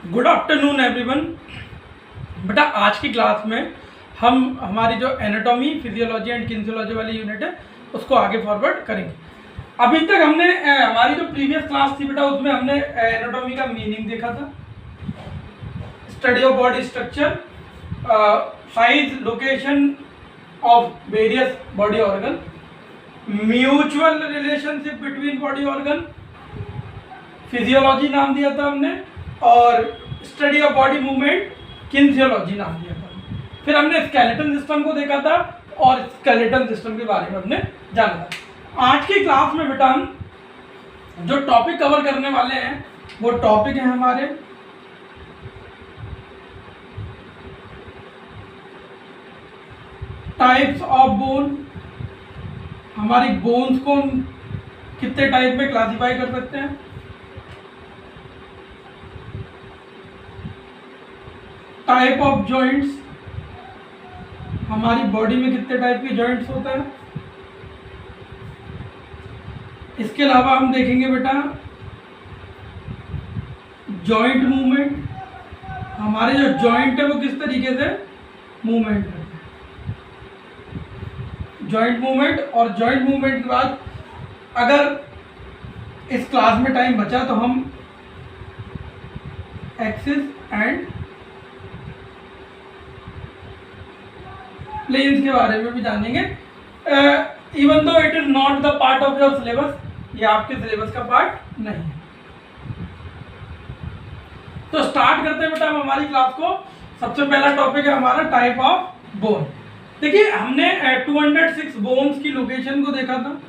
Good afternoon everyone. बेटा आज की क्लास में हम हमारी जो एनाटॉमी, फिजियोलॉजी एंड किन्सियोलॉजी वाली यूनिट है उसको आगे फॉरवर्ड करेंगे। अभी तक हमने हमारी जो प्रीवियस क्लास थी बेटा उसमें हमने एनाटॉमी का मीनिंग देखा था, study of body structure, size, location of various body organ, mutual relationship between body organ, physiology नाम दिया था हमने, और स्टडी ऑफ बॉडी मूवमेंट किन्सियोलॉजी नाम दिया था। फिर हमने स्केलेटल सिस्टम को देखा था और स्केलेटल सिस्टम के बारे में हमने जाना था। आज की क्लास में बेटा हम जो टॉपिक कवर करने वाले हैं वो टॉपिक है हमारे टाइप्स ऑफ बोन। हमारी बोन्स को हम कितने टाइप में क्लासिफाई कर सकते हैं, टाइप ऑफ जॉइंट्स, हमारी बॉडी में कितने टाइप के जॉइंट्स होते हैं। इसके अलावा हम देखेंगे बेटा जॉइंट मूवमेंट, हमारे जो जॉइंट है वो किस तरीके से मूवमेंट करते हैं, जॉइंट मूवमेंट। और जॉइंट मूवमेंट के बाद अगर इस क्लास में टाइम बचा तो हम एक्सिस एंड प्लेन्स के बारे में भी जानेंगे। Even though it is not the part of your syllabus, ये आपके सिलेबस का पार्ट नहीं है। तो स्टार्ट करते हैं बेटा हम हमारी क्लास को। सबसे पहला टॉपिक है हमारा टाइप ऑफ बोन। देखिए हमने 206 बोन्स की लोकेशन को देखा था।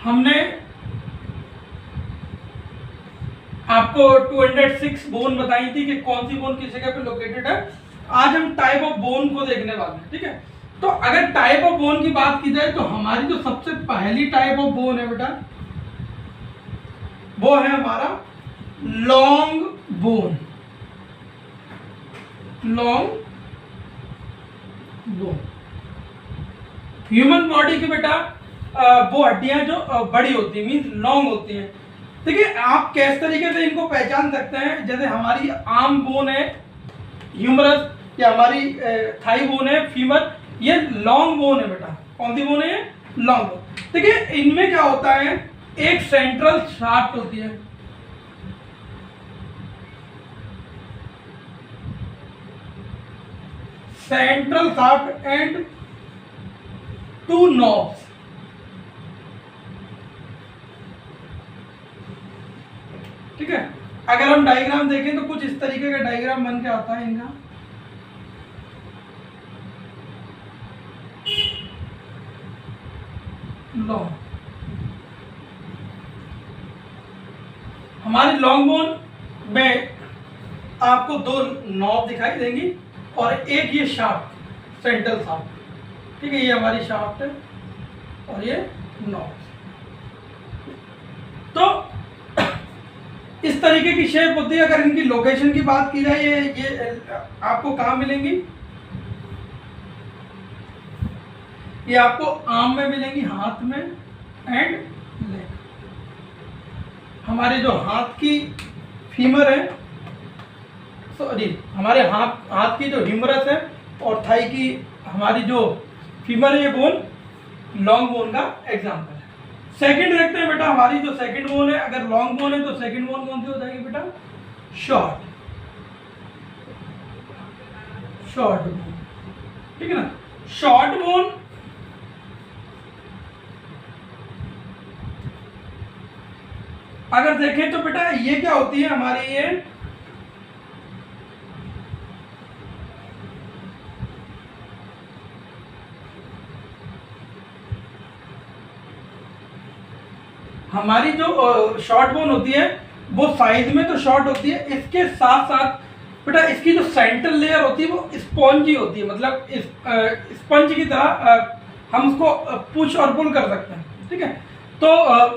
हमने आपको 206 बोन बताई थी कि कौन सी बोन किस जगह पे लोकेटेड है। आज हम टाइप ऑफ बोन को देखने वाले हैं, ठीक है। तो अगर टाइप ऑफ बोन की बात की जाए तो हमारी जो सबसे पहली टाइप ऑफ बोन है बेटा वो है हमारा long bone. Long bone human body की बेटा वो हड्डियां जो बड़ी होती है, मींस लॉन्ग होती हैं। देखिए आप किस तरीके से इनको पहचान सकते हैं, जैसे हमारी आर्म बोन है ह्यूमरस, या हमारी थाई बोन है फीमर, ये लॉन्ग बोन है बेटा। कौन सी बोन है ये? Long bone. देखिए इनमें क्या होता है, एक सेंट्रल शाफ्ट होती है, central shaft and two knobs. ठीक है, अगर हम डायग्राम देखें तो कुछ इस तरीके का डायग्राम बन के आता है इनका। लॉन्ग, हमारी लॉन्ग बोन में आपको दो नॉब दिखाई देंगी और एक ये शाफ्ट, सेंट्रल शाफ्ट। ठीक है, ये हमारी शाफ्ट है और ये नॉब। तो इस तरीके की शेप होती है। अगर इनकी लोकेशन की बात की जाए, ये आपको कहाँ मिलेंगी, ये आपको आर्म में मिलेंगी, हाथ में एंड लेग। हमारे जो हाथ की फीमर है, सॉरी हमारे हाथ की जो ह्यूमरस है और थाई की हमारी जो फीमर है, ये बोन लॉन्ग बोन का एग्जाम्पल है। सेकंड देखते हैं बेटा, हमारी जो सेकंड बोन है, अगर लॉन्ग बोन है तो सेकंड बोन कौन सी हो जाएगी बेटा? Short, short bone. ठीक है ना, शॉर्ट बोन अगर देखें तो बेटा ये क्या होती है हमारी, ये हमारी जो शॉर्ट बोन होती है वो साइज में तो शॉर्ट होती है, इसके साथ साथ बेटा इसकी जो सेंट्रल लेयर होती है वो स्पंजी होती है, मतलब स्पंज की तरह हम उसको पुश और पुल कर सकते हैं। ठीक है, तो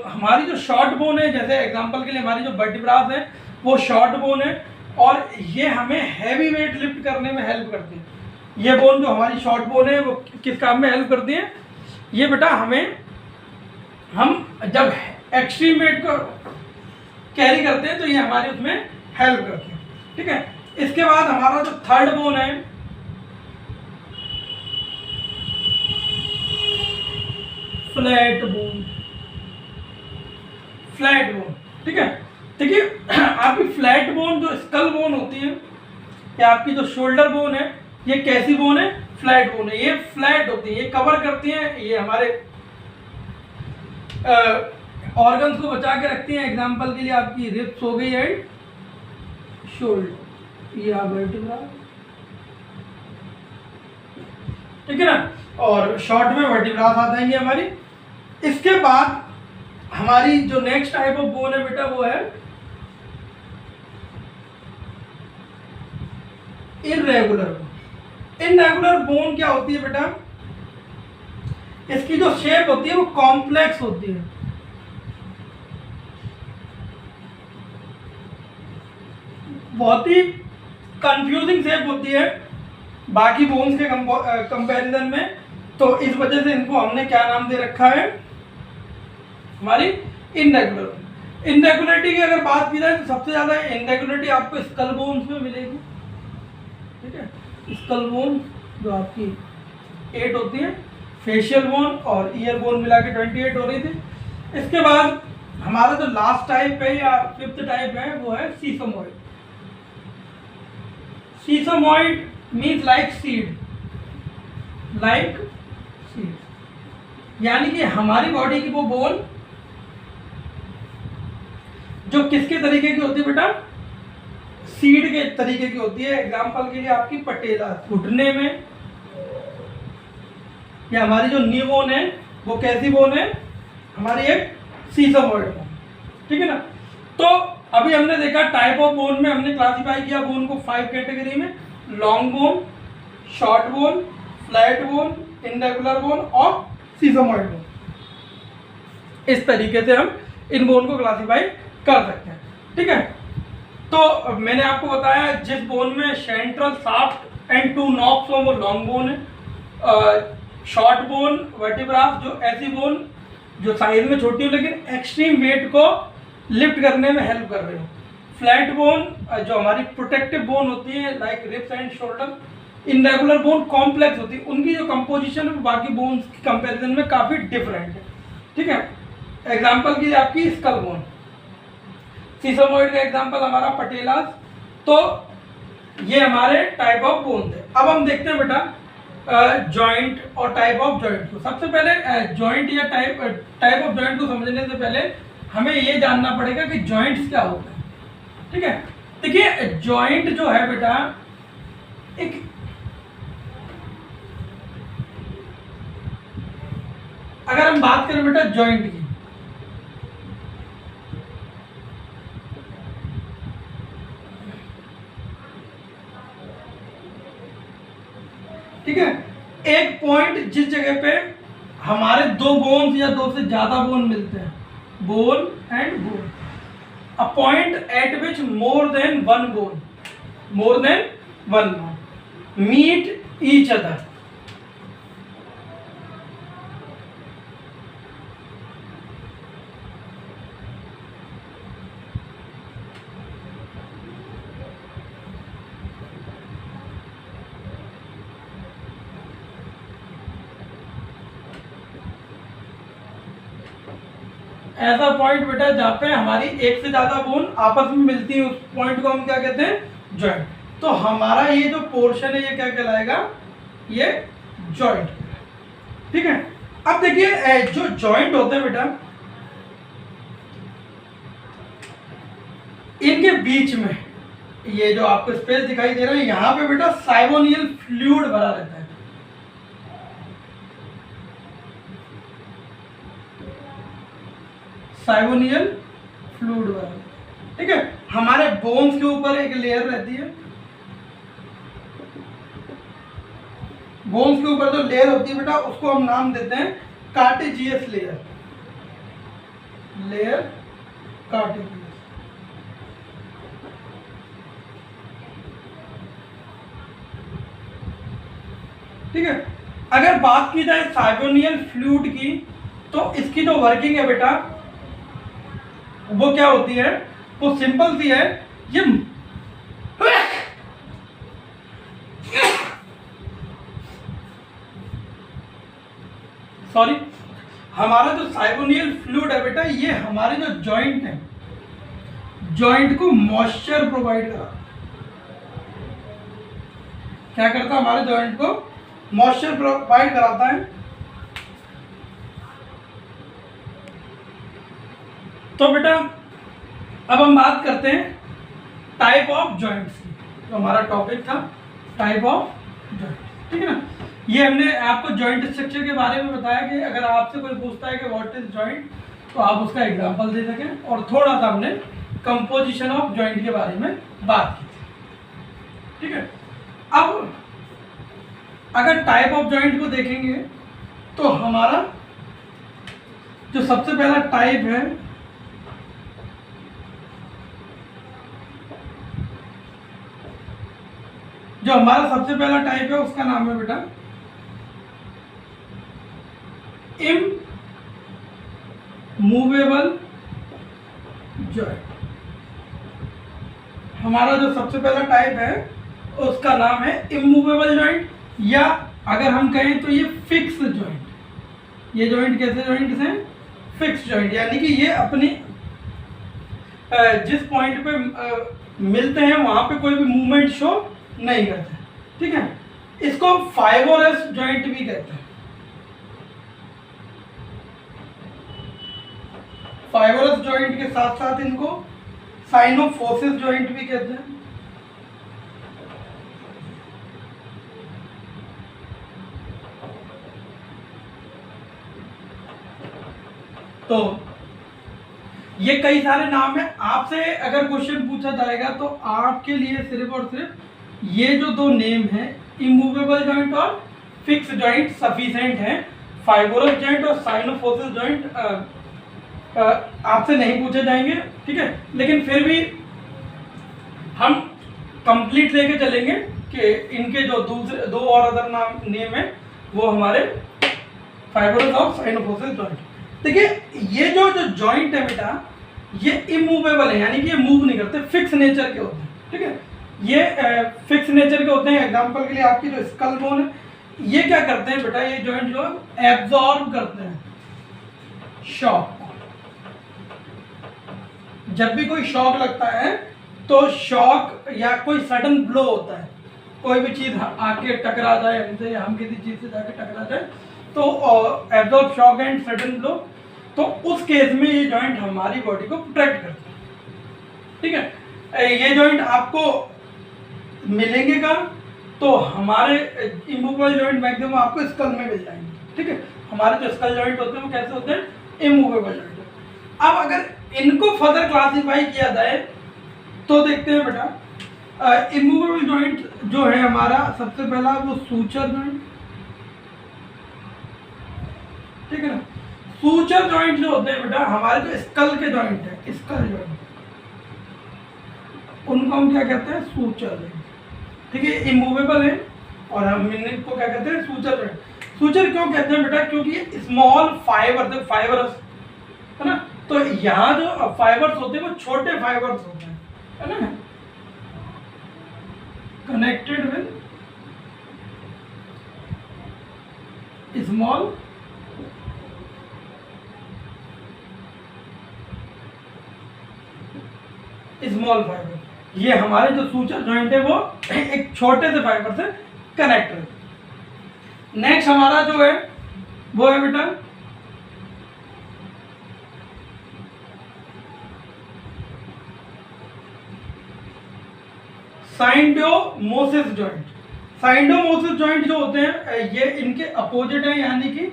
हमारी जो शॉर्ट बोन है, जैसे एग्जांपल के लिए हमारी जो वर्टिब्रास है वो शॉर्ट बोन है और ये हमें हैवी वेट लिफ्ट करने में हेल्प करती है। ये बोन जो हमारी शॉर्ट बोन है वो किस काम में हेल्प करती है? ये बेटा हम जब एक्सट्रीम वेट को कैरी करते हैं तो ये हमारे उसमें हेल्प करते हैं। ठीक है, इसके बाद हमारा जो थर्ड बोन है फ्लैट बोन। फ्लैट बोन, ठीक है, देखिए आपकी फ्लैट बोन जो स्कल बोन होती है या आपकी जो शोल्डर बोन है, ये कैसी बोन है? फ्लैट बोन है। ये फ्लैट होती है, ये कवर करती हैं, ये हमारे ऑर्गन्स को बचा के रखती हैं। एग्जांपल के लिए आपकी रिब्स हो गई एंड शोल्डर, ये वर्टिब्रा, ठीक है ना, और शॉर्ट में वर्टिब्रास आ जाएंगे हमारी। इसके बाद हमारी जो नेक्स्ट टाइप ऑफ बोन है बेटा वो है इररेगुलर बोन। इररेगुलर बोन क्या होती है बेटा? इसकी जो शेप होती है वो कॉम्प्लेक्स होती है। बहुत ही कंफ्यूजिंग शेप होती है बाकी बोन्स के कंपैरिजन में, तो इस वजह से इनको हमने क्या नाम दे रखा है? हमारी इनरेगुलर। इनरेगुलरिटी की अगर बात की जाए तो सबसे ज्यादा इनरेगुलरिटी आपको स्कल बोन्स में मिलेगी। ठीक है, स्कल बोन जो आपकी 8 होती है, फेशियल बोन और ईयर बोन मिला के 28 हो रही थी। इसके बाद हमारा जो लास्ट टाइप है या फिफ्थ टाइप है वो है sesamoid. Sesamoid means like seed, like seed, यानी कि हमारी बॉडी की वो बोन जो किसके तरीके की होती है बेटा? सीड के तरीके की होती है। एग्जांपल के लिए आपकी पटेला घुटने में, या हमारी जो नी बोन है वो कैसी बोन है? हमारी एक सीसोमॉइड बोन। ठीक है ना, तो अभी हमने देखा टाइप ऑफ बोन में हमने क्लासिफाई किया बोन को 5 कैटेगरी में: long bone, short bone, flat bone, irregular bone और सीसोमॉइड बोन। इस तरीके से हम इन बोन को क्लासिफाई कर सकते हैं। ठीक है, तो मैंने आपको बताया जिस बोन में सेंट्रल शाफ्ट एंड 2 नॉब्स हो वो लॉन्ग बोन है। शॉर्ट बोन वर्टिब्रास, जो ऐसी बोन जो साइज में छोटी हो लेकिन एक्सट्रीम वेट को लिफ्ट करने में हेल्प कर रही हो। फ्लैट बोन जो हमारी प्रोटेक्टिव बोन होती है like ribs and shoulder. Irregular bone complex होती है, उनकी जो कंपोजिशन है बाकी बोन्स की कंपैरिजन में काफ़ी डिफरेंट है। ठीक है, एग्जांपल की आपकी स्कल बोन, सीसोमॉइड का एग्जांपल हमारा पटेलास। तो ये हमारे टाइप ऑफ बोन थे। अब हम देखते हैं बेटा जॉइंट और टाइप ऑफ जॉइंट को। सबसे पहले जॉइंट या टाइप ऑफ जॉइंट को समझने से पहले हमें ये जानना पड़ेगा कि जॉइंट्स क्या होते हैं। ठीक है, देखिए जॉइंट जो है बेटा एक अगर हम बात करें बेटा जॉइंट की, ठीक है, एक पॉइंट जिस जगह पे हमारे 2 बोन्स या 2 से ज्यादा बोन मिलते हैं, bone and bone, a point at which more than one bone meet each other. ऐसा पॉइंट बेटा जहाँ पे हमारी एक से ज्यादा बोन आपस में मिलती है, उस पॉइंट को हम क्या कहते हैं? जॉइंट। तो हमारा ये जो पोर्शन है ये क्या कहलाएगा? ये जॉइंट। ठीक है, अब देखिए जो जॉइंट होते हैं बेटा, इनके बीच में ये जो आपको स्पेस दिखाई दे रहा है, यहाँ पे बेटा साइबोनियल फ्लूइड भरा रहता है। साइबोनियल फ्लूइड भरा, ठीक है। हमारे बोन्स के ऊपर एक लेयर रहती है, बोन्स के ऊपर जो लेयर होती है बेटा उसको हम नाम देते हैं कार्टिजियस लेयर, लेयर कार्टिजियस। ठीक है, अगर बात की जाए साइगोनियल फ्लूइड की, तो इसकी जो वर्किंग है बेटा वो क्या होती है, वो सिंपल सी है। ये सॉरी, हमारा जो साइगोनियल फ्लूइड है बेटा, ये हमारे जो जॉइंट है, जॉइंट को मॉइस्चर प्रोवाइड करा, क्या करता है, हमारे जॉइंट को मॉइस्चर प्रोवाइड कराता है। तो बेटा अब हम बात करते हैं टाइप ऑफ जॉइंट्स की, तो हमारा टॉपिक था टाइप ऑफ जॉइंट, ठीक है ना। ये हमने आपको जॉइंट स्ट्रक्चर के बारे में बताया कि अगर आपसे कोई पूछता है कि व्हाट इज जॉइंट, तो आप उसका एग्जांपल दे सकें, और थोड़ा सा हमने कंपोजिशन ऑफ जॉइंट के बारे में बात की थी, ठीक है। अब अगर टाइप ऑफ जॉइंट को देखेंगे तो हमारा जो सबसे पहला टाइप है, जो हमारा सबसे पहला टाइप है उसका नाम है बेटा इमूवेबल जॉइंट। हमारा जो सबसे पहला टाइप है उसका नाम है इमूवेबल जॉइंट, या अगर हम कहें तो ये फिक्स जॉइंट। ये जॉइंट कैसे जॉइंट्स हैं, फिक्स जॉइंट, यानी कि ये अपनी जिस पॉइंट पे मिलते हैं वहां पे कोई भी मूवमेंट शो नहीं करते, ठीक है। इसको फाइबरस जॉइंट भी कहते हैं, फाइबरस जॉइंट के साथ साथ इनको साइनोफोसिस जॉइंट भी कहते हैं। तो ये कई सारे नाम है, आपसे अगर क्वेश्चन पूछा जाएगा तो आपके लिए सिर्फ और सिर्फ ये जो दो नेम है, इमूवेबल जॉइंट और फिक्स जॉइंट सफिशिएंट है। फाइबरस जॉइंट और साइनोफोसिस जॉइंट आपसे नहीं पूछे जाएंगे, ठीक है। लेकिन फिर भी हम कंप्लीट लेके चलेंगे कि इनके जो दूसरे दो और अदर नाम नेम है वो हमारे फाइबरस और साइनोफोसिस जॉइंट। देखिए ये जो जॉइंट है बेटा, ये इमूवेबल है, यानी कि ये मूव नहीं करते, फिक्स नेचर के होते हैं, ठीक है। ये फिक्स नेचर के होते हैं। एग्जांपल के लिए आपकी जो स्कल बोन है, ये क्या करते हैं बेटा, ये जॉइंट जो है एब्जॉर्ब करते हैं शॉक। जब भी कोई शॉक लगता है तो शॉक या कोई सडन ब्लो होता है, कोई भी चीज आके टकरा जाए हमसे या हम किसी चीज से जाके टकरा जाए, तो absorb shock and sudden blow, तो उस केस में ये जॉइंट हमारी बॉडी को प्रोटेक्ट करता है, ठीक है। ये जॉइंट आपको मिलेंगे कहाँ, तो हमारे इमूवेबल जॉइंट मैक्सिमम आपको स्कल में मिल जाएंगे, ठीक है। हमारे जो स्कल जॉइंट होते हैं वो कैसे होते हैं, इमूवेबल जॉइंट। अब अगर इनको फर्दर क्लासिफाई किया जाए तो देखते हैं बेटा, इमूवेबल जॉइंट जो है हमारा सबसे पहला वो सूचर जॉइंट, ठीक है ना। सूचर जॉइंट जो होते हैं बेटा, हमारे जो स्कल के जॉइंट है, स्कल जॉइंट, उनको हम क्या कहते हैं, सूचर जॉइंट, ठीक है। इमूवेबल है और हम इनको क्या कहते हैं, सूचर जॉइंट। सूचर क्यों कहते हैं बेटा, क्योंकि स्मॉल फाइबर, फाइबरस है ना, तो यहाँ जो फाइबर्स होते हैं वो छोटे फाइबर्स होते हैं, है ना, कनेक्टेड विद स्मॉल फाइबर। ये हमारे जो सूचर जॉइंट है वो एक छोटे से फाइबर से कनेक्ट है। नेक्स्ट हमारा जो है वो है बेटा साइंडोमोसिस जॉइंट। साइंडोमोसिस जॉइंट जो होते हैं ये इनके अपोजिट है, यानी कि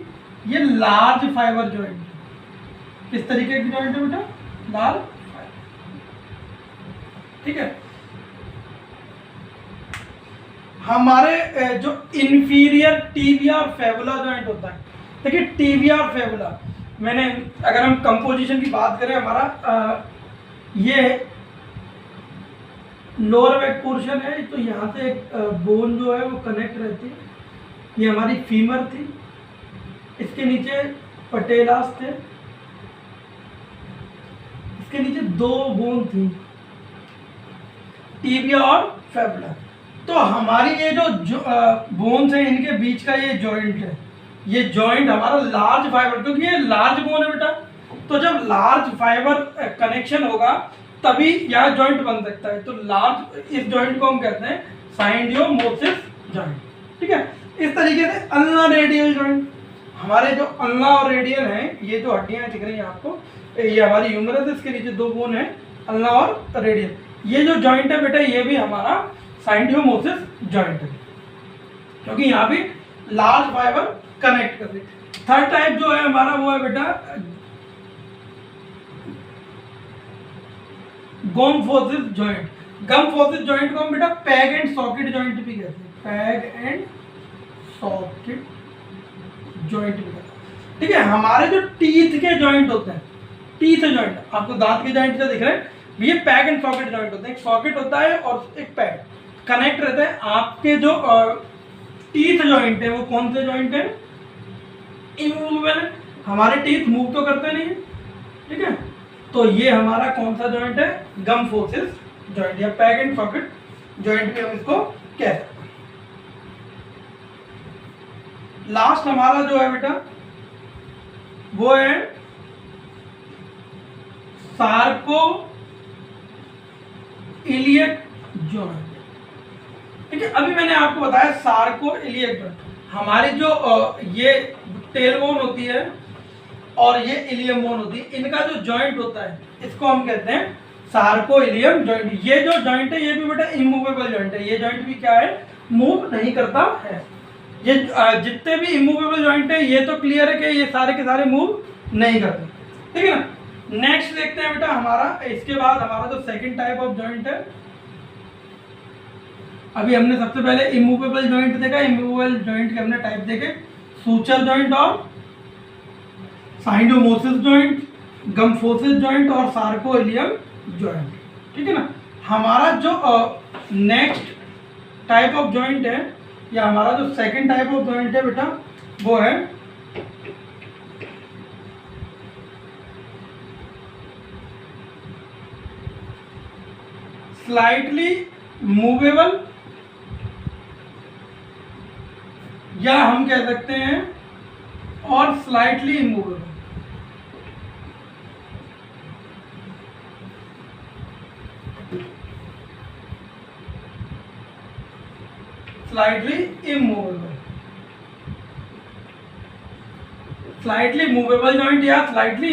ये लार्ज फाइबर जॉइंट। किस तरीके की जॉइंट है बेटा, लार्ज फाइबर, ठीक है। हमारे जो इंफीरियर टिबिया और फेबुला जॉइंट होता है, देखिए टिबिया और फेबुला, मैंने अगर हम कंपोजिशन की बात करें, हमारा ये लोअर बैक पोर्शन है, तो यहाँ से एक बोन जो है वो कनेक्ट रहती है, ये हमारी फीमर थी, इसके नीचे पटेलास थे, इसके नीचे 2 बोन थी, टीबिया और फेबुला। तो हमारी ये जो बोन्स है इनके बीच का ये जॉइंट है, ये जॉइंट हमारा लार्ज फाइबर, क्योंकि ये लार्ज बोन है बेटा, तो जब लार्ज फाइबर कनेक्शन होगा तभी यह जॉइंट बन सकता है। तो लार्ज, इस जॉइंट को हम कहते हैं साइंडियोमोसिस जॉइंट। ठीक है, इस तरीके से अल्ना रेडियल जॉइंट, हमारे जो अल्ना और रेडियल हैं, ये जो हड्डियां दिख रही हैं आपको, ये हमारी ह्यूमरस, इसके नीचे 2 बोन है, अल्ना और रेडियल। ये जो जॉइंट है बेटा, ये भी हमारा साइंडियोमोसिस जॉइंट है, क्योंकि यहाँ भी लार्ज फाइबर कनेक्ट कर रही है। थर्ड टाइप जो है हमारा वो है बेटा गोम्फोसिस जॉइंट। गम्फोसिस जॉइंट को हम बेटा पैग एंड सॉकेट जॉइंट भी कहते हैं, पैग एंड सॉकेट जॉइंट भी कहते हैं। ठीक है, हमारे जो टीथ के जॉइंट होते हैं, टीथ जॉइंट आपको दांत के जॉइंट से दिख रहे हैं, ये पैग एंड सॉकेट जॉइंट होते हैं। एक सॉकेट होता है और एक पैग कनेक्ट रहता है। आपके जो टीथ जॉइंट है वो कौन से जॉइंट है? इमूवेबल है, हमारे टीथ मूव तो करते नहीं है। ठीक है, तो ये हमारा कौन सा जॉइंट है? गम्फोसिस जॉइंट या पैग एंड सॉकेट जॉइंट भी हम इसको कह सकते हैं। लास्ट हमारा जो है बेटा वो है सार्को इलियक जॉइंट। ठीक है, अभी मैंने आपको बताया सार्को इलियक जॉइंट, हमारी जो ये टेल बोन होती है और ये इलियम बोन होती है, इनका जो जॉइंट होता है इसको हम कहते हैं सार्को इलियम जॉइंट। ये जो जॉइंट है ये भी बेटा इमूवेबल जॉइंट है, ये जॉइंट भी क्या है? मूव नहीं करता है। ये जितने भी इमूवेबल जॉइंट है ये तो क्लियर है कि ये सारे के सारे मूव नहीं करते। ठीक है ना, नेक्स्ट देखते हैं बेटा हमारा, इसके बाद हमारा जो सेकंड टाइप ऑफ जॉइंट है, अभी हमने सबसे पहले इमूवेबल जॉइंट देखा, इमूवेबल जॉइंट के हमने टाइप देखे, सूचर जॉइंट और साइंडोमोसिस जॉइंट, गम्फोसिस जॉइंट और सार्को इलियम जॉइंट। ठीक है ना, हमारा जो नेक्स्ट टाइप ऑफ जॉइंट है या हमारा जो सेकंड टाइप ऑफ जॉइंट है बेटा वो है स्लाइटली मूवेबल, या हम कह सकते हैं और slightly immovable. Slightly immovable, slightly movable joint या स्लाइटली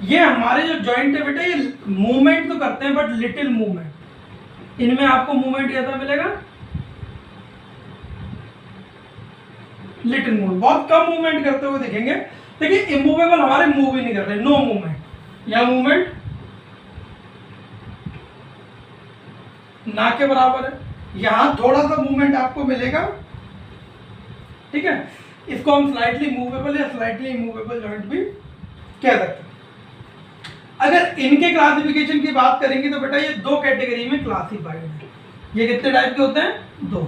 ये हमारे जो जॉइंट है बेटा ये मूवमेंट तो करते हैं बट लिटिल मूवमेंट। इनमें आपको मूवमेंट कैसा मिलेगा? लिटिल मूवमेंट, बहुत कम मूवमेंट करते हुए देखेंगे। देखिए इमूवेबल हमारे मूव ही नहीं कर रहे, नो मूवमेंट या मूवमेंट ना के बराबर है, यहां थोड़ा सा मूवमेंट आपको मिलेगा। ठीक है, इसको हम स्लाइटली मूवेबल या स्लाइटली इमूवेबल जॉइंट भी कह सकते हैं। अगर इनके क्लासिफिकेशन की बात करेंगे तो बेटा ये 2 कैटेगरी में क्लासिफाइड है। ये कितने टाइप के होते हैं? 2।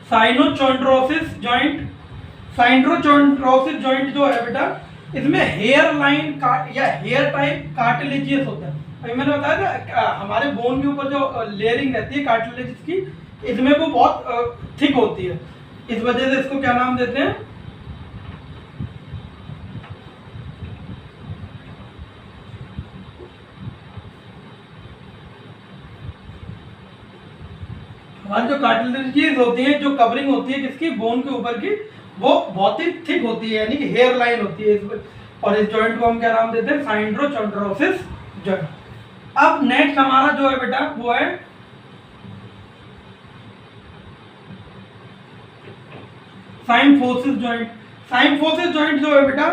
साइनोचोंड्रोसिस जॉइंट, साइनोचोंड्रोसिस जॉइंट जो है बेटा इसमें हेयर लाइन या हेयर टाइप कार्टिलेजियस होता है। अभी मैंने बताया था हमारे बोन के ऊपर जो लेयरिंग रहती है कार्टिलेजियस की, इसमें वो बहुत थिक होती है, इस वजह से इसको क्या नाम देते हैं? हमारी जो कार्टिलेजियस होती है, जो कवरिंग होती है किसकी? बोन के ऊपर की, वो बहुत ही थिक होती है, यानी कि हेयर लाइन होती है और इस जॉइंट को हम क्या नाम देते हैं? साइनोचोंड्रोसिस जॉइंट। अब नेक्स्ट हमारा जो है बेटा वो है साइम्फोसिस जॉइंट। साइम्फोसिस जॉइंट जो है बेटा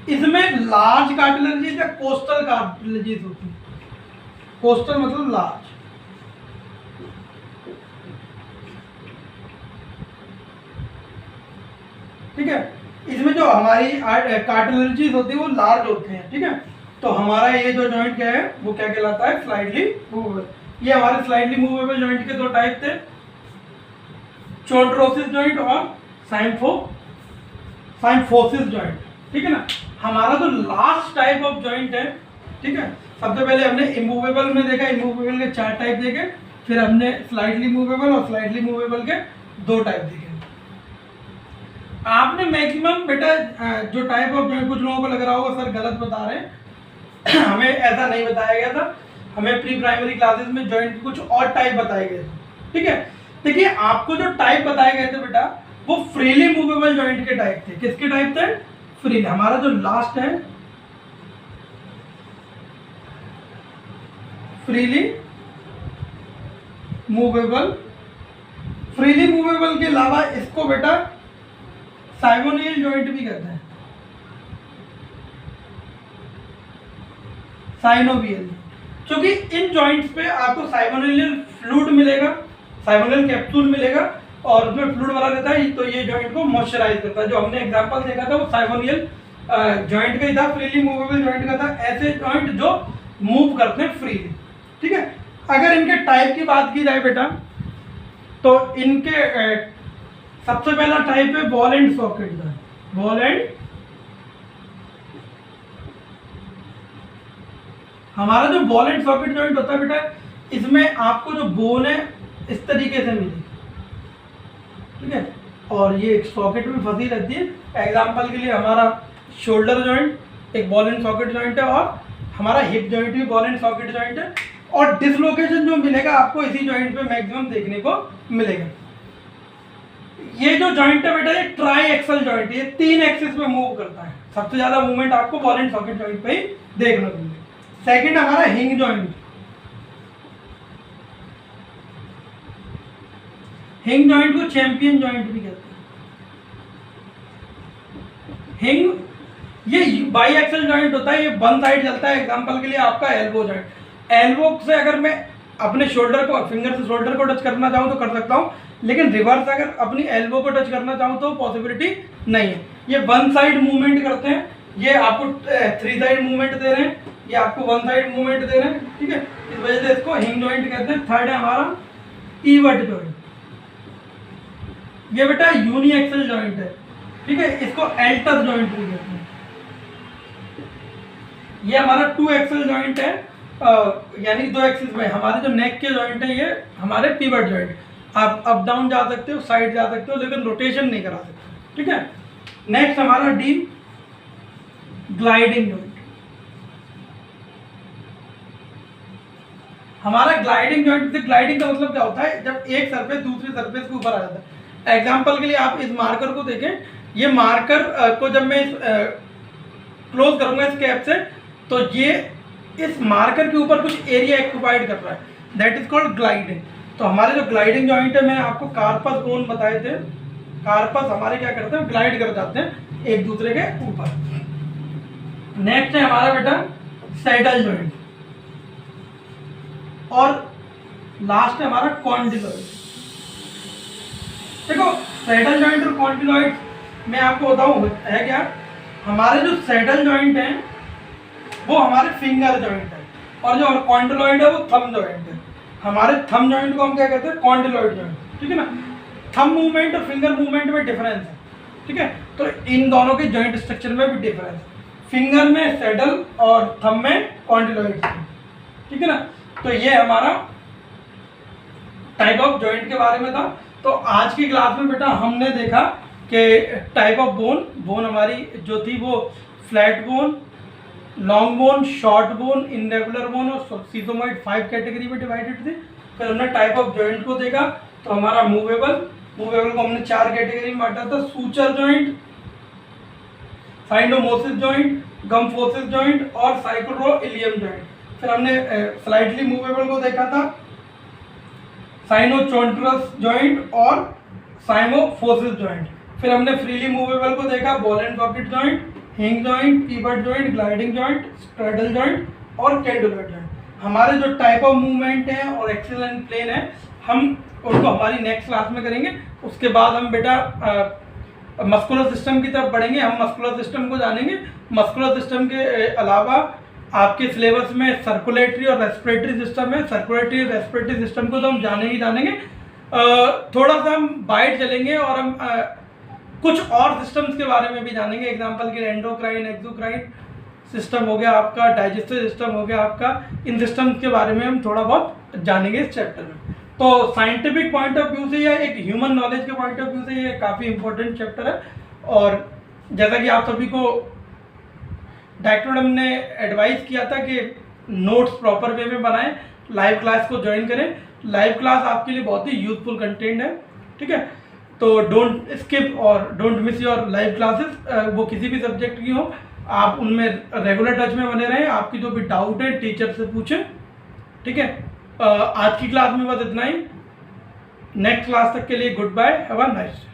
इसमें लार्ज कार्टिलेजियस या कोस्टल कार्टिलेजियस होती है। कोस्टल मतलब लार्ज, ठीक है। इसमें जो हमारी कार्टिलेजेस होती है वो लार्ज होते हैं, ठीक है। तो हमारा ये जो जॉइंट क्या है वो क्या कहलाता है, स्लाइडली मूवेबल। ये हमारे स्लाइडली मूवेबल जॉइंट के दो टाइप थे, चोंड्रोसिस जॉइंट और साइम्फोसिस जॉइंट, ठीक है ना। हमारा जो लास्ट टाइप ऑफ जॉइंट है, ठीक है, सबसे पहले हमने इमूवेबल में देखा, इमूवेबल के 4 टाइप देखे, फिर हमने स्लाइडली मूवेबल और स्लाइडली मूवेबल के 2 टाइप देखे। आपने मैक्सिमम बेटा जो टाइप ऑफ जॉइंट, कुछ लोगों को लग रहा होगा सर गलत बता रहे हैं हमें ऐसा नहीं बताया गया था, हमें प्री प्राइमरी क्लासेस में जॉइंट के कुछ और टाइप बताए गए थे, ठीक है। देखिए आपको जो टाइप बताए गए थे बेटा वो फ्रीली मूवेबल जॉइंट के टाइप थे। किसके टाइप थे? फ्रीली। हमारा जो लास्ट है फ्रीली मूवेबल। फ्रीली मूवेबल के अलावा इसको बेटा साइमोनियल जॉइंट भी कहते हैं, साइनोवियल, क्योंकि इन जॉइंट्स पे आपको साइमोनियल फ्लूइड मिलेगा, साइमोनियल कैप्सूल मिलेगा और उसमें फ्लूइड भरा रहता है, तो ये जॉइंट को मॉइस्चराइज करता है। जो हमने एग्जांपल देखा था वो साइमोनियल जॉइंट का ही था, फ्रीली मूवेबल जॉइंट का था। ऐसे जॉइंट जो मूव करते हैं फ्रीली, ठीक है। अगर इनके टाइप की बात की जाए बेटा तो इनके सबसे पहला टाइप है बॉल एंड सॉकेट का। बॉल एंड, हमारा जो बॉल एंड सॉकेट जॉइंट होता है बेटा, इसमें आपको जो बोन है इस तरीके से मिलेगी, ठीक है, और ये एक सॉकेट में फंसी रहती है। एग्जांपल के लिए हमारा शोल्डर जॉइंट एक बॉल एंड सॉकेट जॉइंट है और हमारा हिप जॉइंट भी बॉल एंड सॉकेट जॉइंट है, और डिसलोकेशन जो मिलेगा आपको इसी जॉइंट पे मैक्सिमम देखने को मिलेगा। ये जो जॉइंट है बेटा ये ट्राई एक्सल जॉइंट है, ये 3 एक्सिस में मूव करता है। सबसे ज्यादा मूवमेंट आपको बॉल एंड सॉकेट जॉइंट पे ही देखने को मिलेगा। सेकंड हमारा हिंग जॉइंट। हिंग जॉइंट को चैंपियन जॉइंट भी कहते हैं। हिंग ये बाई एक्सल जॉइंट होता है, ये वन साइड चलता है। एग्जांपल के लिए आपका एल्बो जॉइंट, एल्बो से अगर मैं अपने शोल्डर को, फिंगर से शोल्डर को टच करना चाहूँ तो कर सकता हूँ, लेकिन रिवर्स अगर अपनी एल्बो को टच करना चाहूँ तो पॉसिबिलिटी नहीं है। ये वन साइड मूवमेंट करते हैं, ये आपको 3 साइड मूवमेंट दे रहे हैं, ये आपको 1 साइड मूवमेंट दे रहे हैं, ठीक है। इस वजह से इसको हिंग जॉइंट कहते हैं। थर्ड है हमारा पीवट जॉइंट, ये बेटा यूनी एक्सल जॉइंट है, ठीक है, इसको एल्टस जॉइंट भी कहते हैं। ये हमारा 2 एक्सल जॉइंट है, यानी 2 एक्सिस में। हमारे जो नेक के जॉइंट है ये हमारे पीवट जॉइंट, आप अप डाउन जा सकते हो, साइड जा सकते हो, लेकिन रोटेशन नहीं करा सकते, ठीक है। नेक्स्ट हमारा डी ग्लाइडिंग जॉइंट। हमारा ग्लाइडिंग जॉइंट से, ग्लाइडिंग का मतलब क्या होता है, जब एक सरफेस दूसरे सरफेस के ऊपर आ जाता है। एग्जांपल के लिए आप इस मार्कर को देखें, ये मार्कर को जब मैं क्लोज करूंगा इस कैप से, तो ये इस मार्कर के ऊपर कुछ एरिया ऑक्युपाइड कर रहा है, दैट इज कॉल्ड ग्लाइडिंग। तो हमारे जो ग्लाइडिंग जॉइंट है, मैंने आपको कार्पस बोन बताए थे, कार्पस हमारे क्या करते हैं, ग्लाइड कर जाते हैं एक दूसरे के ऊपर। नेक्स्ट है हमारा बेटा सैडल जॉइंट, और लास्ट है हमारा कॉन्डिलॉइड। देखो सैडल जॉइंट और कॉन्डिलॉइड मैं आपको बताऊं है क्या। हमारे जो सैडल जॉइंट है वो हमारे फिंगर जॉइंट है, और जो कॉन्डिलॉइड है वो थंब जॉइंट है। हमारे थंब जॉइंट को हम क्या कहते हैं, कॉन्डिलॉइड जॉइंट, ठीक है ना। थंब मूवमेंट और फिंगर मूवमेंट में डिफरेंस है, ठीक है। तो इन दोनों के जॉइंट स्ट्रक्चर में भी डिफरेंस है, फिंगर में सैडल और थंब में कॉन्डिलॉइड, ठीक है ना। तो ये हमारा टाइप ऑफ जॉइंट के बारे में था। तो आज की क्लास में बेटा हमने देखा कि टाइप ऑफ बोन हमारी जो थी वो flat bone, long bone, short bone, irregular bone और सीजोमॉइड 5 कैटेगरी में डिवाइडेड थी। फिर हमने टाइप ऑफ जॉइंट को देखा, तो हमारा मूवेबल को हमने 4 कैटेगरी में बांटा था, सूचर जॉइंट, साइनोमोसिस जॉइंट, गम्फोसिस जॉइंट और साइक्लोइलियम जॉइंट। फिर हमने स्लाइडली मूवेबल को देखा था, साइनोचोंड्रस जॉइंट और साइमोफोसिस जॉइंट। फिर हमने फ्रीली मूवेबल को देखा, बॉल एंड सॉकेट जॉइंट, हिंग joint, pivot joint, gliding joint, straddle joint और कैंडुलर जॉइंट। हमारे जो टाइप ऑफ मूवमेंट है और एक्सिस एंड प्लेन है, हम उनको हमारी नेक्स्ट क्लास में करेंगे। उसके बाद हम बेटा मस्कुलर सिस्टम की तरफ बढ़ेंगे, हम मस्कुलर सिस्टम को जानेंगे। मस्कुलर सिस्टम के अलावा आपके सिलेबस में सर्कुलेटरी और रेस्पिरेटरी सिस्टम है। सर्कुलेटरी और रेस्पिरेटरी सिस्टम को तो हम जानेंगे। थोड़ा सा हम बाइट चलेंगे और हम कुछ और सिस्टम्स के बारे में भी जानेंगे। एग्जांपल के एंडोक्राइन, एक्सोक्राइन सिस्टम हो गया आपका, डाइजेस्टिव सिस्टम हो गया आपका। इन सिस्टम्स के बारे में हम थोड़ा बहुत जानेंगे इस चैप्टर में। तो साइंटिफिक पॉइंट ऑफ व्यू से या एक ह्यूमन नॉलेज के पॉइंट ऑफ व्यू से ये काफ़ी इंपॉर्टेंट चैप्टर है। और जैसा कि आप सभी को डायरेक्टर मैडम ने एडवाइस किया था कि नोट्स प्रॉपर वे में बनाएं, लाइव क्लास को ज्वाइन करें। लाइव क्लास आपके लिए बहुत ही यूजफुल कंटेंट है, ठीक है। तो डोंट स्किप और don't miss your live classes, वो किसी भी सब्जेक्ट की हो, आप उनमें रेगुलर टच में बने रहें। आपकी जो भी डाउट है टीचर से पूछें, ठीक है। आज की क्लास में बस इतना ही। नेक्स्ट क्लास तक के लिए good bye, have a nice day.